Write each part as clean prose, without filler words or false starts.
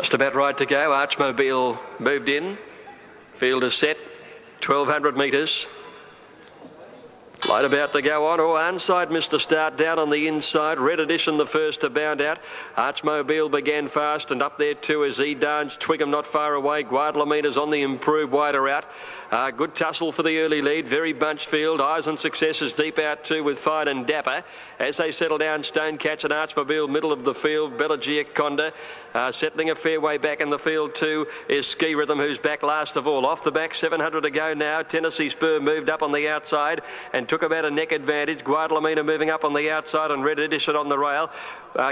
Just about right to go. Archmobile moved in. Field is set. 1,200 metres. Light about to go on. Oh, Arnside missed the start down on the inside. Red Edition the first to bound out. Archmobile began fast and up there too as he danced. Twickham not far away. Guadalamina's on the improve wider out. Good tussle for the early lead. Very bunched field. Eyes on Success is deep out too with Fine and Dapper. As they settle down, Stonecats and Archmobile middle of the field. Belagia Conda settling a fair way back in the field too is Ski Rhythm, who's back last of all. Off the back, 700 to go now. Tennessee Spur moved up on the outside and took about a neck advantage. Guadalamina moving up on the outside and Red Edition on the rail.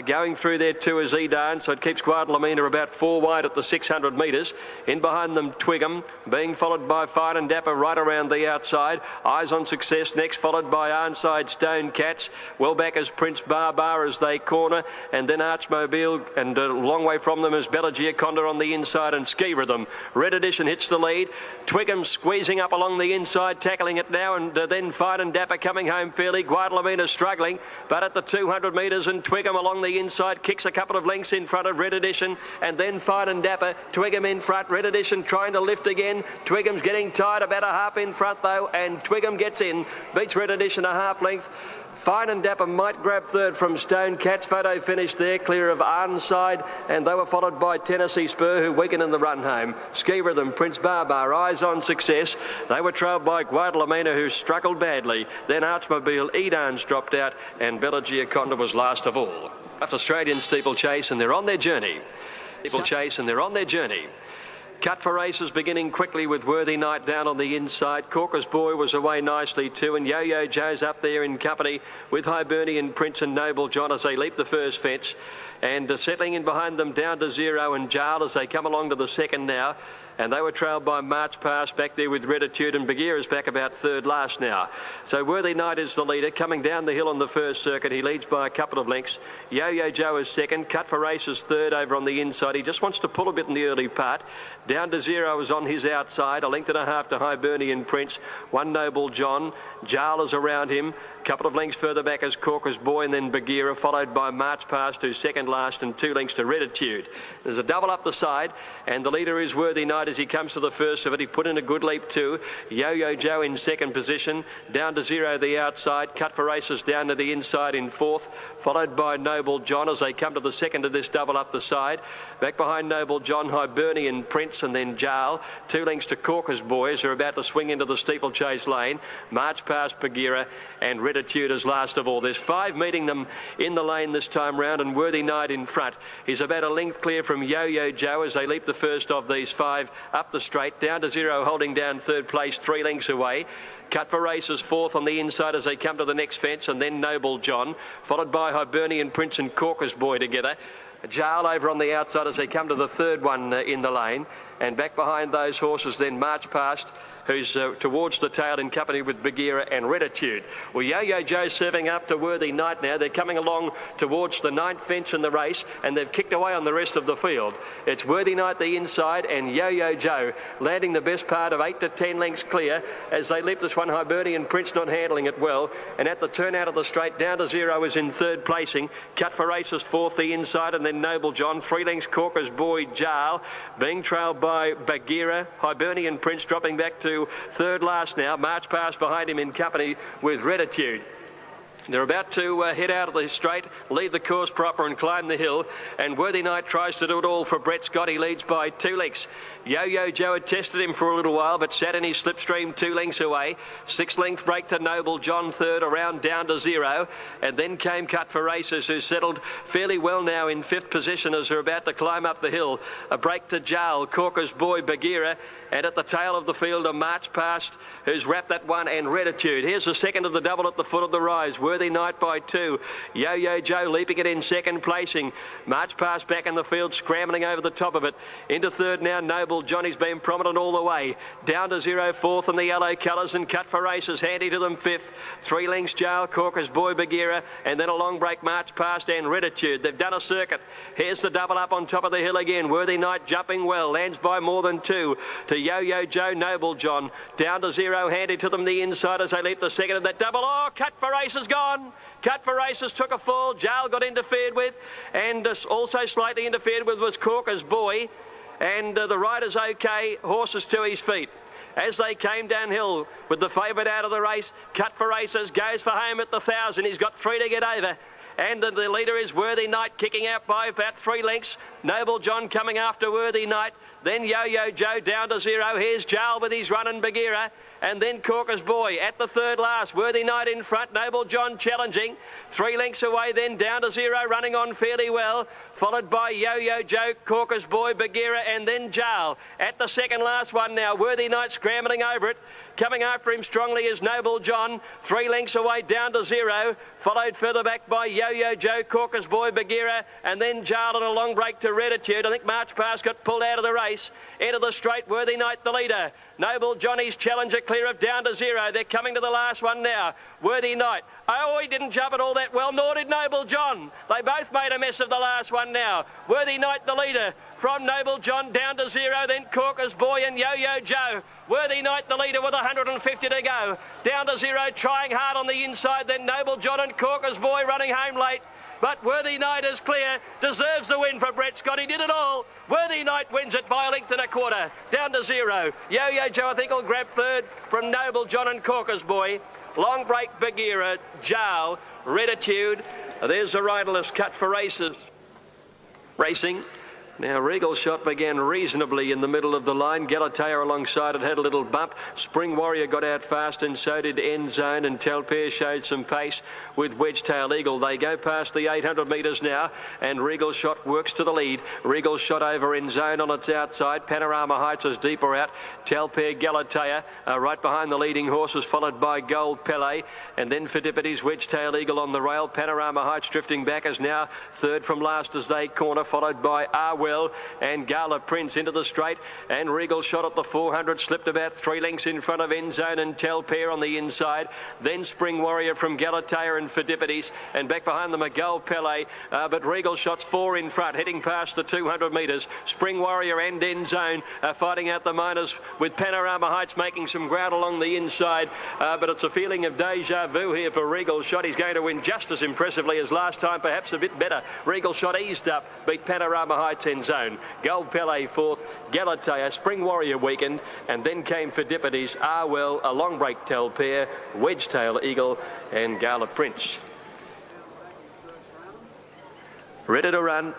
Going through there too is Edan, so it keeps Guadalamina about 4 wide at the 600 metres. In behind them, Twickham, being followed by Fine and Dapper right around the outside. Eyes on Success next, followed by Arnside Stonecats. Well back as Prince Barbar as they corner, and then Archmobile, and a long way from them is Belagia Conda on the inside and Ski Rhythm. Red Edition hits the lead. Twickham squeezing up along the inside, tackling it now, and then Fine and Dapper coming home fairly. Guadalamina struggling, but at the 200 metres, and Twickham along the inside kicks a couple of lengths in front of Red Edition, and then Fine and Dapper. Twickham in front. Red Edition trying to lift again. Twicham's getting tired, about a half in front though, and Twickham gets in, beats Red Edition a half length. Fine and Dapper might grab third from Stonecats. Photo finished there, clear of Arnside, and they were followed by Tennessee Spur, who weakened in the run home. Ski Rhythm, Prince Barbar, Eyes on Success. They were trailed by Guadalamina, who struggled badly. Then Archmobile, Edan's dropped out, and Belagia Conda was last of all. Australian steeplechase, and they're on their journey. Steeplechase, and they're on their journey. Cut for races beginning quickly with Worthy Night down on the inside. Corker's Boy was away nicely too, and Yo-Yo Joe's up there in company with Hibernian Prince and Noble John as they leap the first fence. And settling in behind them down to Zero and Jarl as they come along to the second now. And they were trailed by March Pass back there with Reditude, and Bagheera's back about third last now. So Worthy Night is the leader, coming down the hill on the first circuit. He leads by a couple of lengths. Yo-Yo Joe is second. Cut for Races third over on the inside. He just wants to pull a bit in the early part. Down to Zero is on his outside. A length and a half to Hibernian Prince. One Noble John. Jarl is around him. Couple of lengths further back as Corker's Boy, and then Bagheera, followed by March Past, who's second last, and 2 lengths to Reditude. There's a double up the side, and the leader is Worthy Night as he comes to the first of it. He put in a good leap too. Yo-Yo Joe in second position. Down to Zero the outside. Cut for Races down to the inside in fourth, followed by Noble John as they come to the second of this double up the side. Back behind Noble John, Hibernian Prince, and then Jarl. 2 lengths to Corker's Boys, who are about to swing into the steeplechase lane. March Past, Bagheera, and Reditude is last of all. There's 5 meeting them in the lane this time round, and Worthy Night in front. He's about a length clear from Yo-Yo Joe as they leap the first of these 5 up the straight. Down to Zero, holding down third place, 3 lengths away. Cut for Races fourth on the inside as they come to the next fence, and then Noble John, followed by Hibernian Prince and Corker's Boy together. Jarl over on the outside as they come to the third one in the lane, and back behind those horses then March Past, who's towards the tail in company with Bagheera and Reditude. Well, Yo-Yo Joe's serving up to Worthy Night now. They're coming along towards the 9th fence in the race, and they've kicked away on the rest of the field. It's Worthy Night the inside, and Yo-Yo Joe landing the best part of 8 to 10 lengths clear as they leap this one. Hibernian Prince not handling it well, and at the turn out of the straight, Down to Zero is in third placing. Cut for Races fourth the inside, and then Noble John. 3 lengths Corker's Boy, Jarl, being trailed by Bagheera. Hibernian Prince dropping back to third last now. March Past behind him in company with Reditude. They're about to head out of the straight, leave the course proper and climb the hill, and Worthy Night tries to do it all for Brett Scott. He leads by 2 lengths. Yo-Yo Joe had tested him for a little while, but sat in his slipstream 2 lengths away. 6-length break to Noble John third, around Down to Zero, and then came Cut for Races, who settled fairly well now in 5th position as they're about to climb up the hill. A break to Jarl, Corker's Boy, Bagheera, and at the tail of the field a March Past, who's wrapped that one, and Reditude. Here's the second of the double at the foot of the rise. Worthy Night by 2. Yo-Yo Joe leaping it in second placing. March Past back in the field, scrambling over the top of it. Into third now, Noble Johnny's been prominent all the way. Down to Zero fourth in the yellow colours, and Cut for Races handy to them 5th. 3 lengths Jarl, Corker's Boy, Bagheera, and then a long break March Past and Reditude. They've done a circuit. Here's the double up on top of the hill again. Worthy Night jumping well, lands by more than 2 to Yo-Yo Joe, Noble John. Down to Zero, handy to them the inside as they leap the second of that double. Oh, Cut for Races gone. Cut for Races took a fall. Jail got interfered with, and also slightly interfered with was Corker's Boy. And the rider's okay, horses to his feet. As they came downhill with the favourite out of the race, Cut for Races goes for home at the 1,000. He's got 3 to get over. And the leader is Worthy Knight, kicking out by about 3 lengths. Noble John coming after Worthy Knight. Then Yo-Yo Joe down to 0. Here's Jail with his run and Bagheera. And then Corker's Boy at the 3rd last. Worthy Knight in front. Noble John challenging. 3 lengths away then down to 0. Running on fairly well. Followed by Yo-Yo Joe, Corker's Boy, Bagheera, and then Jail. At the 2nd last one now. Worthy Knight scrambling over it. Coming after him strongly is Noble John. 3 lengths away down to 0. Followed further back by Yo-Yo Joe, Corker's Boy, Bagheera, and then Jail on a long break to Reditude. I think March Pass got pulled out of the race. Into the straight, Worthy Knight the leader. Noble Johnny's challenger clear of down to 0. They're coming to the last one now. Worthy Knight. Oh, he didn't jump it all that well, nor did Noble John. They both made a mess of the last one now. Worthy Knight the leader. From Noble John down to 0, then Corker's Boy and Yo-Yo Joe. Worthy Knight the leader with 150 to go. Down to 0, trying hard on the inside, then Noble John and Corker's Boy running home late. But Worthy Knight is clear, deserves the win for Brett Scott. He did it all. Worthy Knight wins it by a length and a quarter. Down to 0. Yo-Yo Joe, I think, will grab 3rd from Noble John and Corker's Boy. Long break, Bagheera, Jail, Reditude. There's the riderless Cut for Races. Racing. Now, Regal Shot began reasonably in the middle of the line. Galatea alongside it had a little bump. Spring Warrior got out fast, and so did End Zone, and Telpair showed some pace with Wedgetail Eagle. They go past the 800 metres now, and Regal Shot works to the lead. Regal Shot over End Zone on its outside. Panorama Heights is deeper out. Telpair, Galatea right behind the leading horses, followed by Gold Pele, and then Fidipides, Wedgetail Eagle on the rail. Panorama Heights drifting back is now 3rd from last as they corner, followed by Arwell and Gala Prince into the straight, and Regal Shot at the 400 slipped about 3 lengths in front of End Zone and Telpair on the inside. Then Spring Warrior from Galatea and Fidipides, and back behind them a Gold Pele, but Regal Shot's 4 in front, heading past the 200 metres. Spring Warrior and End Zone fighting out the minors, with Panorama Heights making some ground along the inside, but it's a feeling of deja vu here for Regal Shot. He's going to win just as impressively as last time, perhaps a bit better. Regal Shot eased up, beat Panorama Heights in Zone. Gold Pele 4th, Galatea, Spring Warrior weakened, and then came Fidipides, Arwell, a long break Telpair, Wedgetail Eagle, and Gala Prince. Ready to run.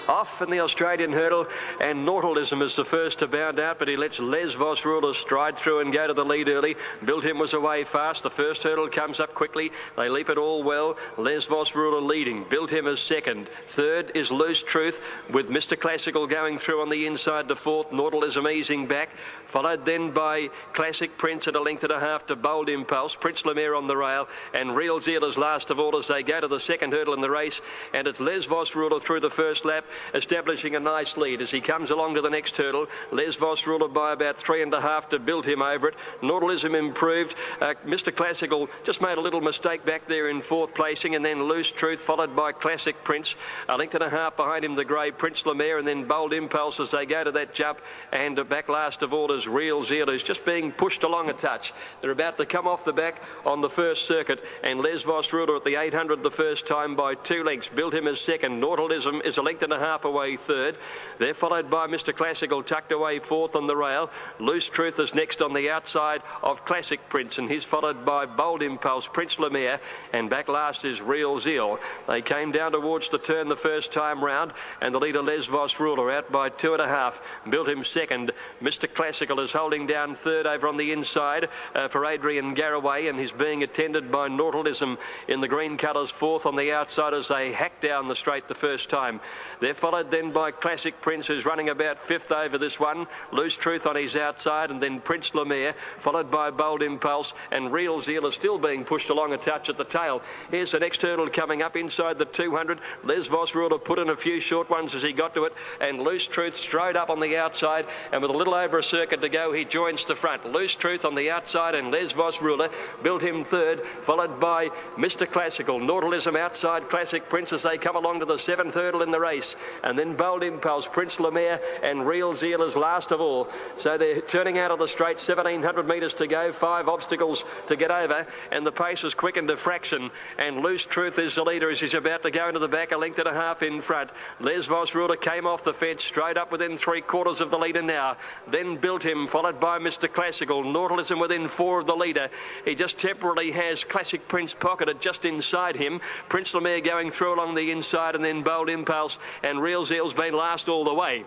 Off in the Australian hurdle, and Nautilism is the first to bound out, but he lets Les Vos Ruler stride through and go to the lead early. Built Him was away fast. The first hurdle comes up quickly. They leap it all well. Les Vos Ruler leading. Built Him is 2nd. 3rd is Loose Truth, with Mr. Classical going through on the inside to 4th. Nautilism easing back. Followed then by Classic Prince at a length and a half to Bold Impulse. Prince Lemire on the rail, and Real Zeal is last of all as they go to the 2nd hurdle in the race. And it's Les Vos Ruler through the first lap, establishing a nice lead as he comes along to the next hurdle. Les Vos Ruler by about 3.5 to Build Him over it. Nautilism improved. Mr. Classical just made a little mistake back there in 4th placing, and then Loose Truth followed by Classic Prince. A length and a half behind him the grey Prince Lemire, and then Bold Impulse as they go to that jump. And back last of all is Real Zeal, who's just being pushed along a touch. They're about to come off the back on the first circuit, and Les Vos Ruler at the 800 the first time by 2 lengths. Build Him as 2nd. Nautilism is a length and a half away 3rd. They're followed by Mr. Classical, tucked away 4th on the rail. Loose Truth is next on the outside of Classic Prince, and he's followed by Bold Impulse, Prince Lemire, and back last is Real Zeal. They came down towards the turn the first time round, and the leader Les Vos Ruler out by 2.5. Built Him 2nd. Mr. Classical is holding down 3rd over on the inside for Adrian Garraway, and he's being attended by Nautilism in the green colours 4th on the outside as they hack down the straight the first time. They're followed then by Classic Prince, who's running about 5th over this one. Loose Truth on his outside, and then Prince Lemire, followed by Bold Impulse, and Real Zeal is still being pushed along a touch at the tail. Here's the next hurdle coming up inside the 200. Les Vos Ruler put in a few short ones as he got to it, and Loose Truth strode up on the outside, and with a little over a circuit to go, he joins the front. Loose Truth on the outside, and Les Vos Ruler. Built Him 3rd, followed by Mr. Classical. Nautilism outside Classic Prince as they come along to the 7th hurdle in the race. and then Bold Impulse, Prince Lemire and Real Zeal is last of all. So they're turning out of the straight, 1,700 metres to go, 5 obstacles to get over, and the pace has quickened a fraction, and Loose Truth is the leader as he's about to go into the back, a length and a half in front. Les Vos Ruler came off the fence, straight up within 3/4 of the leader now. Then Built Him, followed by Mr. Classical. Nautilism within 4 of the leader. He just temporarily has Classic Prince pocketed just inside him. Prince Lemire going through along the inside, and then Bold Impulse, and Real Zeal's been last all the way.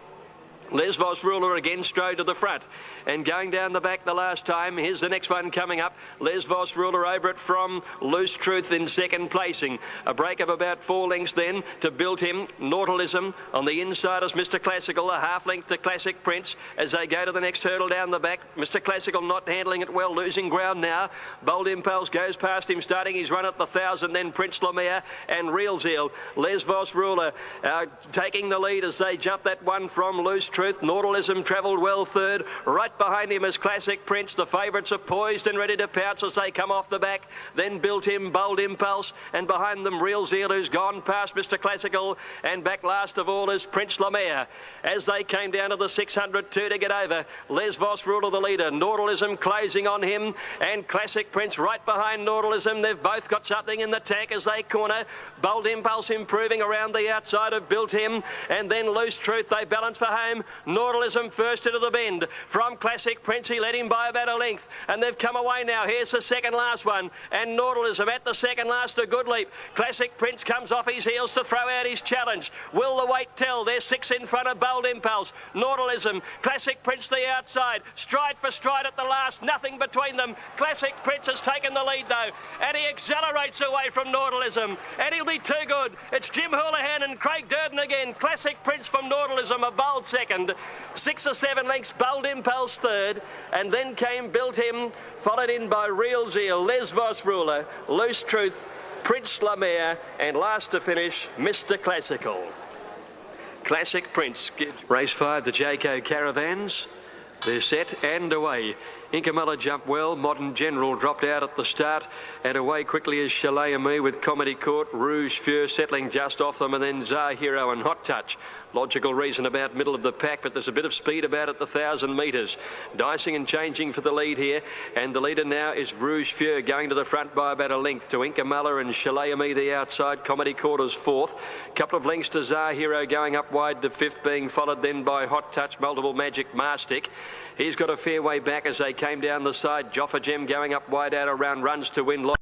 Les Vos Ruler again strode to the front and going down the back the last time. Here's the next one coming up. Les Vos Ruler over it from Loose Truth in second placing. A break of about 4 lengths then to Built Him. Nautilism on the inside is Mr. Classical, a half length to Classic Prince as they go to the next hurdle down the back. Mr. Classical not handling it well, losing ground now. Bold Impulse goes past him, starting his run at the 1,000, then Prince Lemire and Real Zeal. Les Vos Ruler taking the lead as they jump that one from Loose Truth. Nautilism travelled well third. Right behind him is Classic Prince. The favourites are poised and ready to pounce as they come off the back. Then Built Him, Bold Impulse, and behind them Real Zeal, who's gone past Mr. Classical, and back last of all is Prince Lemire. As they came down to the 602 to get over, Les Vos Ruler the leader. Nautilism closing on him, and Classic Prince right behind Nautilism. They've both got something in the tank as they corner. Bold Impulse improving around the outside of Built Him, and then Loose Truth. They balance for home. Nautilism first into the bend from Classic Prince. He led him by about a length, and they've come away now. Here's the second last one, and Nautilism at the second last, a good leap. Classic Prince comes off his heels to throw out his challenge. Will the weight tell? There's 6 in front of Bold Impulse. Nautilism, Classic Prince the outside, stride for stride at the last, nothing between them. Classic Prince has taken the lead though, and he accelerates away from Nautilism, and he'll be too good. It's Jim Houlihan and Craig Durden again. Classic Prince from Nautilism, a bold second. 6 or 7 lengths, Bold Impulse third, and then came Built Him, followed in by Real Zeal, Les Vos Ruler, Loose Truth, Prince Lemire, and last to finish, Mr. Classical. Classic Prince. Race 5, the Jayco Caravans. They're set and away. Inkamella jumped well. Modern General dropped out at the start, and away quickly is Chalet Me with Comedy Court. Rouge Fur settling just off them, and then Zar Hero and Hot Touch. Logical Reason about middle of the pack, but there's a bit of speed about at the 1,000 metres. Dicing and changing for the lead here, and the leader now is Rouge Fur going to the front by about a length to Inkamella and Chalet Me the outside. Comedy Court is 4th. Couple of lengths to Zar Hero going up wide to 5th, being followed then by Hot Touch, Multiple Magic, Marstic. He's got a fair way back as they came down the side. Joffa Gem going up wide out around Runs to Win.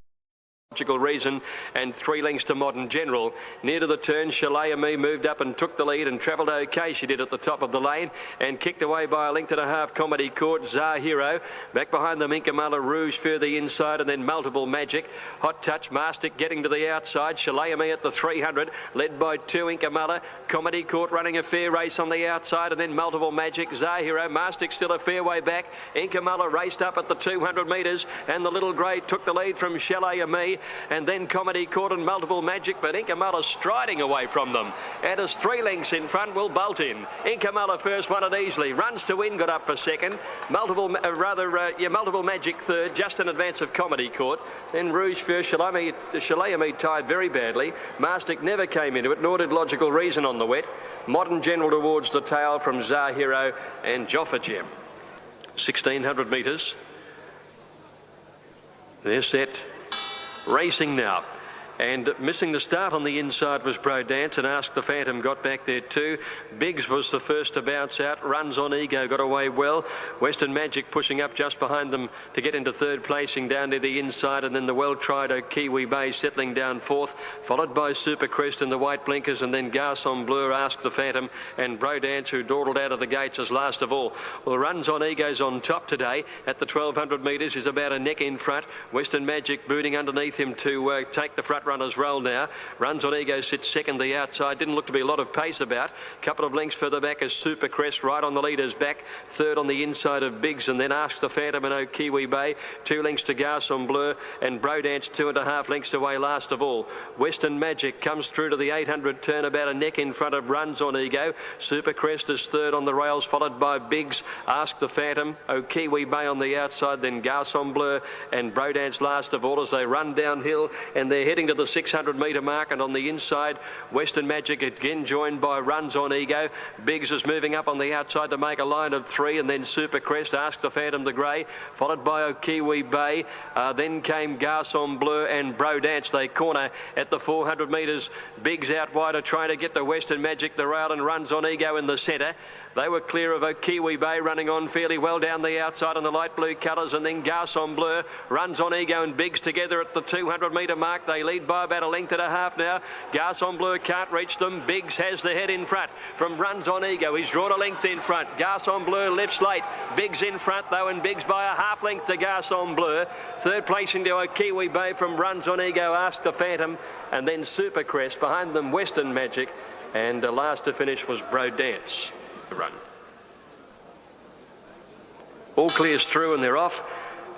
Logical Reason and 3 lengths to Modern General. Near to the turn, Chalet Me moved up and took the lead and travelled okay, she did, at the top of the lane, and kicked away by a length and a half. Comedy Court, Zar Hero. Back behind them, Inkamella, Rouge further inside, and then Multiple Magic. Hot Touch, Marstic getting to the outside. Chalet Me at the 300, led by 2 Inkamella. Comedy Court running a fair race on the outside, and then Multiple Magic, Zar Hero. Marstic still a fair way back. Inkamella raced up at the 200 metres, and the Little Grey took the lead from Chalet Me. And then Comedy Court and Multiple Magic, but Inkamella striding away from them. And as 3 lengths in front will Bolt in. Inkamella first, won it easily. Runs to Win got up for second. Multiple Magic third, just in advance of Comedy Court. Then Rouge first. Chalet Me tied very badly. Marstic never came into it, nor did Logical Reason on the wet. Modern General towards the tail from Zar Hero and Joffa Gem. 1,600 metres. They're set. Racing now, and missing the start on the inside was Bro Dance, and Ask the Phantom got back there too. Biggs was the first to bounce out. Runs on Ego got away well. Western Magic pushing up just behind them to get into third placing down to the inside, and then the well-tried Kiwi Bay settling down 4th, followed by Super Crest and the White Blinkers, and then Garçon Bleu, Ask the Phantom, and Bro Dance, who dawdled out of the gates as last of all. Well, Runs on Ego's on top today at the 1,200 metres, is about a neck in front. Western Magic booting underneath him to take the front runner's role now. Runs on Ego sits second the outside. Didn't look to be a lot of pace about. Couple of lengths further back is Super Crest right on the leader's back. Third on the inside of Biggs, and then Ask the Phantom and Kiwi Bay. 2 lengths to Garçon Bleu, and Bro Dance 2.5 lengths away last of all. Western Magic comes through to the 800 turn about a neck in front of Runs on Ego. Super Crest is third on the rails, followed by Biggs, Ask the Phantom, Kiwi Bay on the outside, then Garçon Bleu and Bro Dance last of all as they run downhill, and they're heading to the 600-metre mark, and on the inside, Western Magic again joined by Runs on Ego. Biggs is moving up on the outside to make a line of 3, and then Super Crest, Ask the Phantom the Grey, followed by Kiwi Bay. Then came Garçon Bleu and Bro Dance. They corner at the 400 metres. Biggs out wider trying to get the Western Magic, the rail, and Runs on Ego in the centre. They were clear of Kiwi Bay, running on fairly well down the outside on the light blue colours, and then Garçon Bleu, Runs on Ego and Biggs together at the 200-metre mark. They lead by about a length and a half now. Garçon Bleu can't reach them. Biggs has the head in front from Runs on Ego. He's drawn a length in front. Garçon Bleu lifts late. Biggs in front though, and Biggs by a half length to Garçon Bleu. Third place into Kiwi Bay from Runs on Ego, Ask the Phantom, and then Super Crest. Behind them, Western Magic, and last to finish was Bro Dance. Run. All clears through and they're off,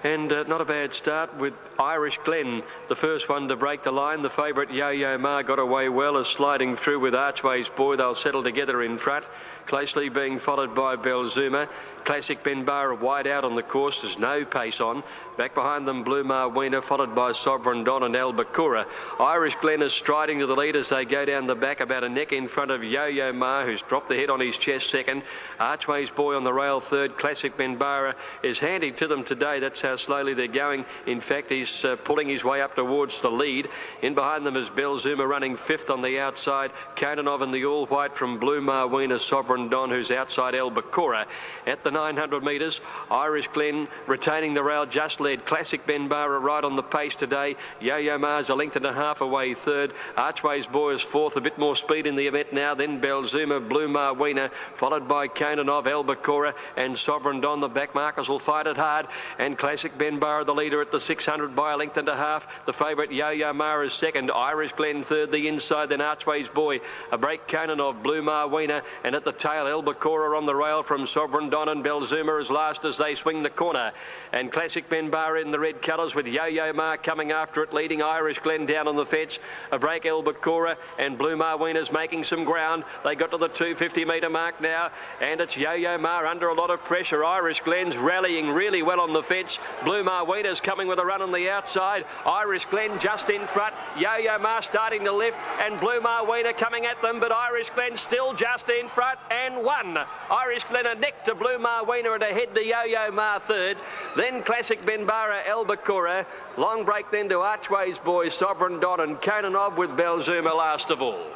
and not a bad start with Irish Glen, the first one to break the line. The favourite Yo-Yo Ma got away well, as sliding through with Archway's Boy. They'll settle together in front, closely being followed by Belzuma. Classic Benbara wide out on the course. There's no pace on. Back behind them, Blue Marwina, followed by Sovereign Don and Albacora. Irish Glen is striding to the lead as they go down the back, about a neck in front of Yo-Yo Ma, who's dropped the head on his chest second. Archway's Boy on the rail third. Classic Benbara is handy to them today. That's how slowly they're going. In fact, he's pulling his way up towards the lead. In behind them is Belzuma running fifth on the outside. Kononov in the all-white from Blue Marwina, Sovereign Don, who's outside Albacora. At the 900 metres, Irish Glen retaining the rail, just led. Classic Benbara right on the pace today. Yo-Yo Ma's a length and a half away third. Archway's Boy is fourth, a bit more speed in the event now. Then Belzuma, Blue Marwina, followed by Kononov, Albacora and Sovereign Don. The back markers will fight it hard, and Classic Benbara the leader at the 600 by a length and a half. The favourite Yo-Yo Ma is second. Irish Glen third, the inside, then Archway's Boy. A break Kononov, Blue Marwina, and at the tail Albacora on the rail from Sovereign Don, and Belzuma is last as they swing the corner. And Classic Benbara in the red colours with Yo-Yo Ma coming after it, leading Irish Glen down on the fence. A break Albacora, and Blue Marwina's making some ground. They got to the 250-metre mark now, and it's Yo-Yo Ma under a lot of pressure. Irish Glen's rallying really well on the fence. Blue Marwina's coming with a run on the outside. Irish Glen just in front. Yo-Yo Ma starting to lift, and Blue Marwina coming at them, but Irish Glen still just in front and won. Irish Glen a neck to Blue Marwina and ahead to Yo-Yo Ma third. Then Classic Benbara, Albacora. Long break then to Archway's Boy, Sovereign Don and Kononov, with Belzuma last of all.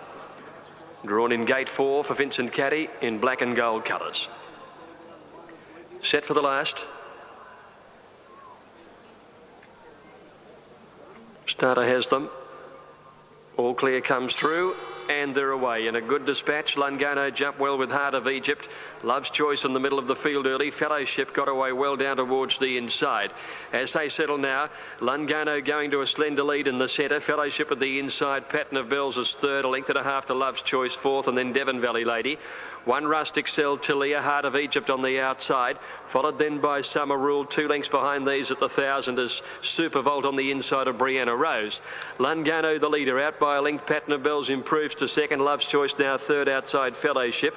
Drawn in gate 4 for Vincent Caddy in black and gold colours. Set for the last. Starter has them. All clear comes through, and they're away in a good dispatch. Lungano jumped well with Heart of Egypt. Love's Choice in the middle of the field early. Fellowship got away well down towards the inside. As they settle now, Lungano going to a slender lead in the centre. Fellowship at the inside. Pattern of Bells is third. A length and a half to Love's Choice fourth, and then Devon Valley Lady. One Rustic Cell, Talia, Heart of Egypt on the outside, followed then by Summer Rule. 2 lengths behind these at the 1,000 is Super Volt on the inside of Brianna Rose. Lungano the leader, out by a length. Pattern of Bells improves to second. Love's Choice now third outside Fellowship.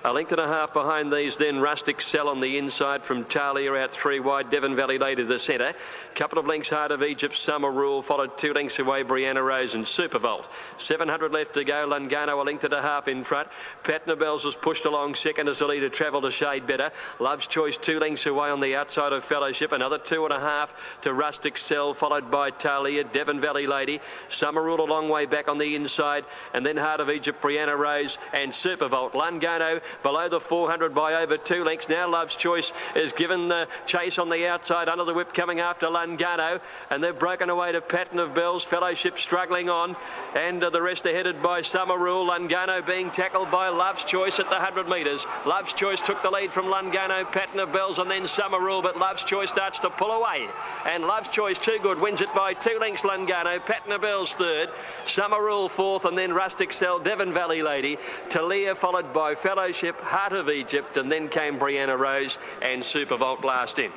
A length and a half behind these, then Rustic Cell on the inside from Talia, out 3 wide. Devon Valley Lady to the centre. Couple of lengths Heart of Egypt, Summer Rule, followed 2 lengths away Brianna Rose and Super Volt. 700 left to go. Lungano a length and a half in front. Pattern of Bells is pushed along second as the leader travelled a shade better. Love's Choice 2 lengths away on the outside of Fellowship. Another 2.5 to Rustic Cell, followed by Talia, Devon Valley Lady. Summer Rule a long way back on the inside, and then Heart of Egypt, Brianna Rose and Super Volt. Lungano below the 400 by over 2 lengths. Now Love's Choice is given the chase on the outside, under the whip coming after Lungano, and they've broken away to Pattern of Bells. Fellowship struggling on, and the rest are headed by Summer Rule. Lungano being tackled by Love's Choice at the 100 metres. Love's Choice took the lead from Lungano, Pattern of Bells and then Summer Rule, but Love's Choice starts to pull away, and Love's Choice too good wins it by 2 lengths. Lungano, Pattern of Bells third, Summer Rule fourth, and then Rustic Cell, Devon Valley Lady, Talia, followed by Fellowship, Heart of Egypt, and then came Brianna Rose and Super Volt last in.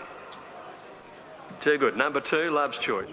Too good. Number 2, Love's Choice.